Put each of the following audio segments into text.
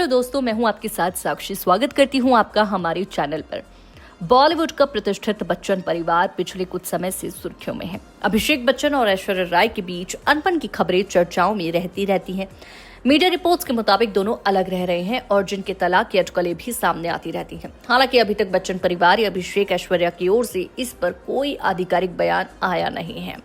दोस्तों, मैं हूं आपके साथ साक्षी। स्वागत करती हूं आपका हमारे चैनल पर। बॉलीवुड का प्रतिष्ठित बच्चन परिवार पिछले कुछ समय से सुर्खियों में है। अभिषेक बच्चन और ऐश्वर्या राय के बीच अनबन की खबरें चर्चाओं में रहती हैं। मीडिया रिपोर्ट्स के मुताबिक दोनों अलग रह रहे हैं और जिनके तलाक की अटकलें भी सामने आती रहती हैं। हालांकि अभी तक बच्चन परिवार या अभिषेक ऐश्वर्या की ओर से इस पर कोई आधिकारिक बयान आया नहीं है।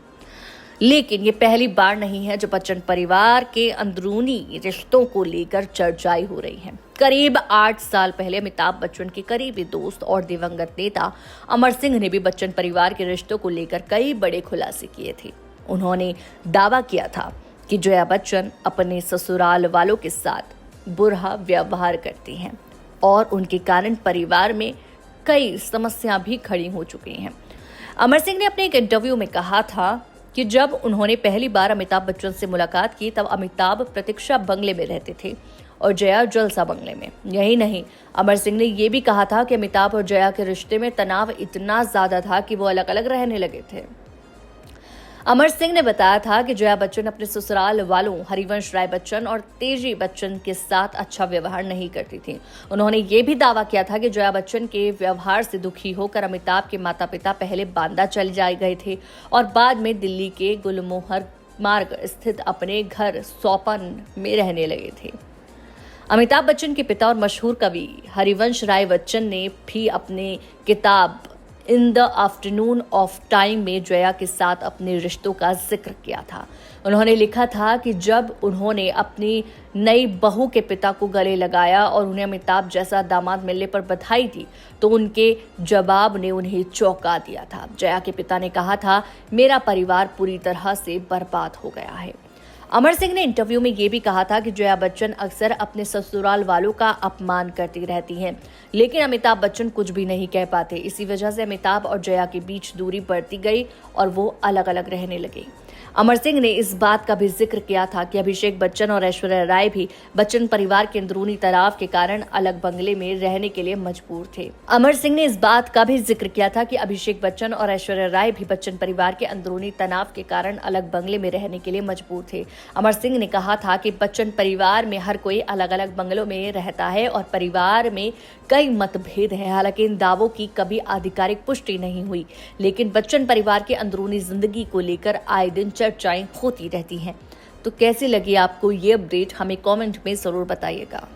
लेकिन ये पहली बार नहीं है जब बच्चन परिवार के अंदरूनी रिश्तों को लेकर चर्चाएं हो रही हैं। करीब 8 साल पहले अमिताभ बच्चन के करीबी दोस्त और दिवंगत नेता अमर सिंह ने भी बच्चन परिवार के रिश्तों को लेकर कई बड़े खुलासे किए थे। उन्होंने दावा किया था कि जया बच्चन अपने ससुराल वालों के साथ बुरा व्यवहार करती हैं और उनके कारण परिवार में कई समस्या भी खड़ी हो चुकी हैं। अमर सिंह ने अपने एक इंटरव्यू में कहा था कि जब उन्होंने पहली बार अमिताभ बच्चन से मुलाकात की तब अमिताभ प्रतीक्षा बंगले में रहते थे और जया जलसा बंगले में। यही नहीं, अमर सिंह ने यह भी कहा था कि अमिताभ और जया के रिश्ते में तनाव इतना ज्यादा था कि वो अलग अलग रहने लगे थे। अमर सिंह ने बताया था कि जया बच्चन अपने ससुराल वालों हरिवंश राय बच्चन और तेजी बच्चन के साथ अच्छा व्यवहार नहीं करती थी। उन्होंने ये भी दावा किया था कि जया बच्चन के व्यवहार से दुखी होकर अमिताभ के माता पिता पहले बांदा चले जाए गए थे और बाद में दिल्ली के गुलमोहर मार्ग स्थित अपने घर सोपन में रहने लगे थे। अमिताभ बच्चन के पिता और मशहूर कवि हरिवंश राय बच्चन ने भी अपने किताब in the afternoon of time में जया के साथ अपने रिश्तों का जिक्र किया था। उन्होंने लिखा था कि जब उन्होंने अपनी नई बहू के पिता को गले लगाया और उन्हें अमिताभ जैसा दामाद मिलने पर बधाई दी तो उनके जवाब ने उन्हें चौंका दिया था। जया के पिता ने कहा था, मेरा परिवार पूरी तरह से बर्बाद हो गया है। अमर सिंह ने इंटरव्यू में ये भी कहा था कि जया बच्चन अक्सर अपने ससुराल वालों का अपमान करती रहती हैं, लेकिन अमिताभ बच्चन कुछ भी नहीं कह पाते। इसी वजह से अमिताभ और जया के बीच दूरी बढ़ती गई और वो अलग अलग रहने लगे। अमर सिंह ने इस बात का भी जिक्र किया था कि अभिषेक बच्चन और ऐश्वर्या राय भी बच्चन परिवार के अंदरूनी तनाव के कारण अलग बंगले में रहने के लिए मजबूर थे। अमर सिंह ने इस बात का भी जिक्र किया था कि अभिषेक बच्चन और ऐश्वर्या राय भी बच्चन परिवार के अंदरूनी तनाव के कारण अलग बंगले में रहने के लिए मजबूर थे। अमर सिंह ने कहा था कि बच्चन परिवार में हर कोई अलग अलग बंगलों में रहता है और परिवार में कई मतभेद हैं। हालांकि इन दावों की कभी आधिकारिक पुष्टि नहीं हुई, लेकिन बच्चन परिवार की अंदरूनी जिंदगी को लेकर आए दिन चर्चाएं होती रहती हैं। तो कैसी लगी आपको ये अपडेट, हमें कमेंट में जरूर बताइएगा।